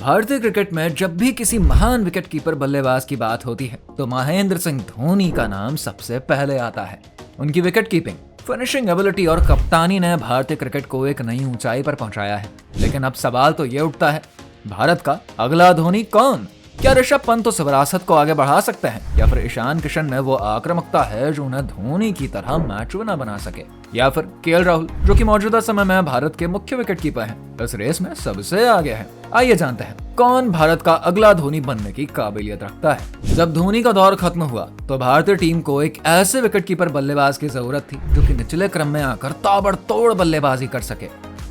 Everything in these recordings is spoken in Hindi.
भारतीय क्रिकेट में जब भी किसी महान विकेटकीपर बल्लेबाज की बात होती है तो महेंद्र सिंह धोनी का नाम सबसे पहले आता है। उनकी विकेट कीपिंग, फिनिशिंग एबिलिटी और कप्तानी ने भारतीय क्रिकेट को एक नई ऊंचाई पर पहुंचाया है। लेकिन अब सवाल तो ये उठता है, भारत का अगला धोनी कौन? क्या ऋषभ पंत उस विरासत को आगे बढ़ा सकते हैं, या फिर ईशान किशन में वो आक्रामकता है जो उन्हें धोनी की तरह मैच विनर बना सके, या फिर केएल राहुल जो कि मौजूदा समय में भारत के मुख्य विकेटकीपर हैं, इस रेस में सबसे आगे है। आइए जानते हैं कौन भारत का अगला धोनी बनने की काबिलियत रखता है। जब धोनी का दौर खत्म हुआ तो भारतीय टीम को एक ऐसे विकेटकीपर बल्लेबाज की जरूरत थी जो कि निचले क्रम में आकर ताबड़तोड़ बल्लेबाजी कर सके।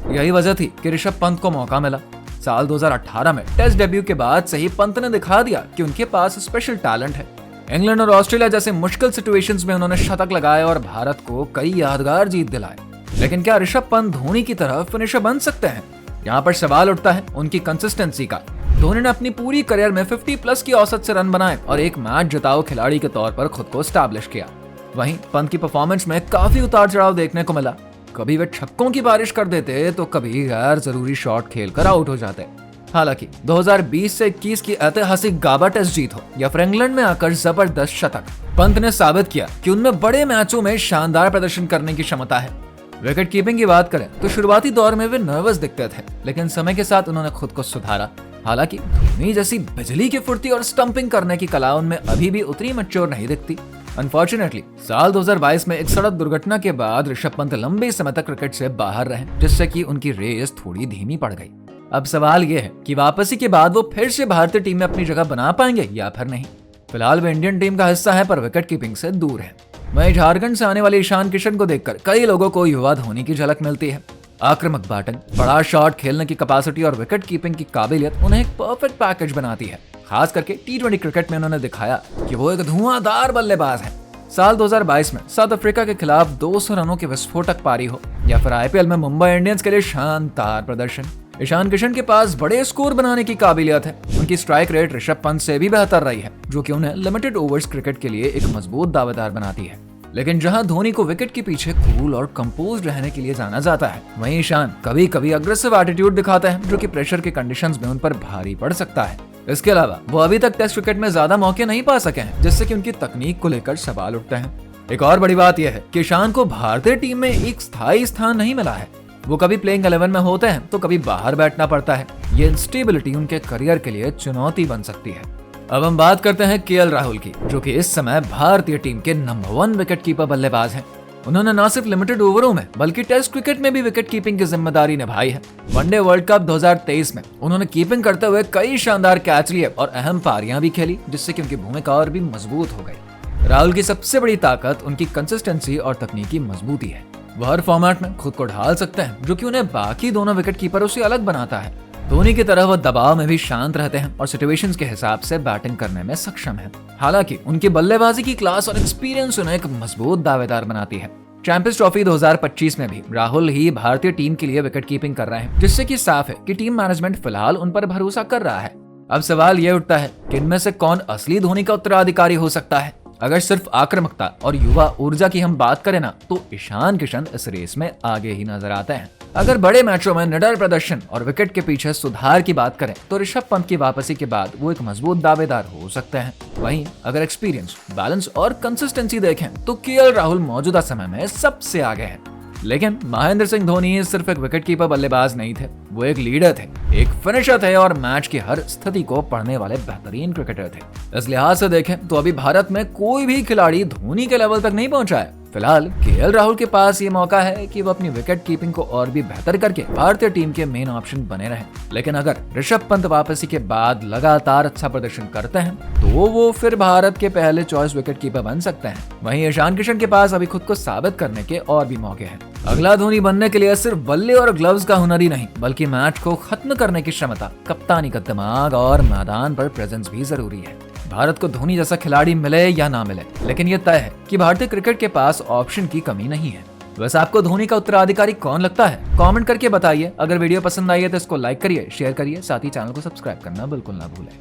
यही वजह थी कि ऋषभ पंत को मौका मिला। साल 2018 में टेस्ट डेब्यू के बाद से ही पंत ने दिखा दिया कि उनके पास स्पेशल टैलेंट है। इंग्लैंड और ऑस्ट्रेलिया जैसे मुश्किल सिचुएशंस में उन्होंने शतक लगाए और भारत को कई यादगार जीत दिलाए। लेकिन क्या ऋषभ पंत धोनी की तरह फिनिशर बन सकते हैं? यहाँ पर सवाल उठता है उनकी कंसिस्टेंसी का। धोनी ने अपनी पूरी करियर में 50+ की औसत से रन बनाए और एक मैच जिताऊ खिलाड़ी के तौर पर खुद को स्टैब्लिश किया। वहीं पंत की परफॉर्मेंस में काफी उतार चढ़ाव देखने को मिला। कभी वे छक्कों की बारिश कर देते तो कभी गैर जरूरी शॉट खेलकर आउट हो जाते। हालांकि 2020 से 21 की ऐतिहासिक गाबा टेस्ट जीत हो या फिर इंग्लैंड में आकर जबरदस्त शतक, पंत ने साबित किया कि उनमें बड़े मैचों में शानदार प्रदर्शन करने की क्षमता है। विकेट कीपिंग की बात करें तो शुरुआती दौर में वे नर्वस दिखते थे, लेकिन समय के साथ उन्होंने खुद को सुधारा। हालांकि धोनी जैसी बिजली की फुर्ती और स्टंपिंग करने की कला उनमें अभी भी उतनी मैच्योर नहीं दिखती। अनफॉर्चुनेटली साल 2022 में एक सड़क दुर्घटना के बाद ऋषभ पंत लंबे समय तक क्रिकेट से बाहर रहे, जिससे कि उनकी रेस थोड़ी धीमी पड़ गई। अब सवाल ये है कि वापसी के बाद वो फिर से भारतीय टीम में अपनी जगह बना पाएंगे या फिर नहीं। फिलहाल वे इंडियन टीम का हिस्सा है पर विकेट कीपिंग से दूर है। वहीं झारखंड से आने वाले ईशान किशन को देखकर कई लोगों को युवा धोनी की झलक मिलती है। आक्रामक बैटिंग, बड़ा शॉट खेलने की कैपेसिटी और विकेट कीपिंग की काबिलियत उन्हें एक परफेक्ट पैकेज बनाती है। खास करके T20 क्रिकेट में उन्होंने दिखाया कि वो एक धुआंधार बल्लेबाज है। साल 2022 में साउथ अफ्रीका के खिलाफ 200 रनों की विस्फोटक पारी हो या फिर IPL में मुंबई इंडियंस के लिए शानदार प्रदर्शन, ईशान किशन के पास बड़े स्कोर बनाने की काबिलियत है। उनकी स्ट्राइक रेट ऋषभ पंत से भी बेहतर रही है, जो कि उन्हें लिमिटेड ओवर्स क्रिकेट के लिए एक मजबूत दावेदार बनाती है। लेकिन जहां धोनी को विकेट के पीछे कूल और कंपोज्ड रहने के लिए जाना जाता है, वहीं ईशान कभी कभी अग्रेसिव एटीट्यूड दिखाते हैं, जो कि प्रेशर के कंडीशंस में उन पर भारी पड़ सकता है। इसके अलावा वो अभी तक टेस्ट क्रिकेट में ज्यादा मौके नहीं पा सके हैं, जिससे कि उनकी तकनीक को लेकर सवाल उठते हैं। एक और बड़ी बात यह है कि ईशान को भारतीय टीम में एक स्थायी स्थान नहीं मिला है। वो कभी प्लेइंग 11 में होते हैं तो कभी बाहर बैठना पड़ता है। ये इंस्टेबिलिटी उनके करियर के लिए चुनौती बन सकती है। अब हम बात करते हैं केएल राहुल की, जो कि इस समय भारतीय टीम के नंबर 1 विकेटकीपर बल्लेबाज हैं। उन्होंने न सिर्फ लिमिटेड ओवरों में बल्कि टेस्ट क्रिकेट में भी विकेट कीपिंग की जिम्मेदारी निभाई है। वनडे वर्ल्ड कप 2023 में उन्होंने कीपिंग करते हुए कई शानदार कैच लिए और अहम पारियां भी खेली, जिससे कि उनकी भूमिका और भी मजबूत हो गई। राहुल की सबसे बड़ी ताकत उनकी कंसिस्टेंसी और तकनीकी मजबूती है। वह हर फॉर्मेट में खुद को ढाल सकते हैं, जो कि उन्हें बाकी दोनों विकेट कीपरों से अलग बनाता है। धोनी की तरह वह दबाव में भी शांत रहते हैं और सिचुएशंस के हिसाब से बैटिंग करने में सक्षम हैं। हालांकि उनकी बल्लेबाजी की क्लास और एक्सपीरियंस उन्हें एक मजबूत दावेदार बनाती है। चैंपियंस ट्रॉफी 2025 में भी राहुल ही भारतीय टीम के लिए विकेट कीपिंग कर रहे हैं, जिससे कि साफ है कि टीम मैनेजमेंट फिलहाल उन पर भरोसा कर रहा है। अब सवाल ये उठता है कि इनमें से कौन असली धोनी का उत्तराधिकारी हो सकता है। अगर सिर्फ आक्रामकता और युवा ऊर्जा की हम बात करें ना, तो ईशान किशन इस रेस में आगे ही नजर आते हैं। अगर बड़े मैचों में निडर प्रदर्शन और विकेट के पीछे सुधार की बात करें तो ऋषभ पंत की वापसी के बाद वो एक मजबूत दावेदार हो सकते हैं। वहीं अगर एक्सपीरियंस, बैलेंस और कंसिस्टेंसी देखें तो केएल राहुल मौजूदा समय में सबसे आगे हैं। लेकिन महेंद्र सिंह धोनी सिर्फ एक विकेटकीपर बल्लेबाज नहीं थे, वो एक लीडर थे, एक फिनिशर थे और मैच की हर स्थिति को पढ़ने वाले बेहतरीन क्रिकेटर थे। इस लिहाज से देखें तो अभी भारत में कोई भी खिलाड़ी धोनी के लेवल तक नहीं पहुंचा है। फिलहाल केएल राहुल के पास ये मौका है कि वो अपनी विकेट कीपिंग को और भी बेहतर करके भारतीय टीम के मेन ऑप्शन बने रहें। लेकिन अगर ऋषभ पंत वापसी के बाद लगातार अच्छा प्रदर्शन करते हैं तो वो फिर भारत के पहले चॉइस विकेट कीपर बन सकते हैं। वहीं ईशान किशन के पास अभी खुद को साबित करने के और भी मौके हैं। अगला धोनी बनने के लिए सिर्फ बल्ले और ग्लव्स का हुनर ही नहीं, बल्कि मैच को खत्म करने की क्षमता, कप्तानी का दिमाग और मैदान पर प्रेजेंस भी जरूरी है। भारत को धोनी जैसा खिलाड़ी मिले या ना मिले, लेकिन यह तय है कि भारतीय क्रिकेट के पास ऑप्शन की कमी नहीं है। वैसे आपको धोनी का उत्तराधिकारी कौन लगता है? कमेंट करके बताइए। अगर वीडियो पसंद आई है तो इसको लाइक करिए, शेयर करिए, साथ ही चैनल को सब्सक्राइब करना बिल्कुल ना भूलें।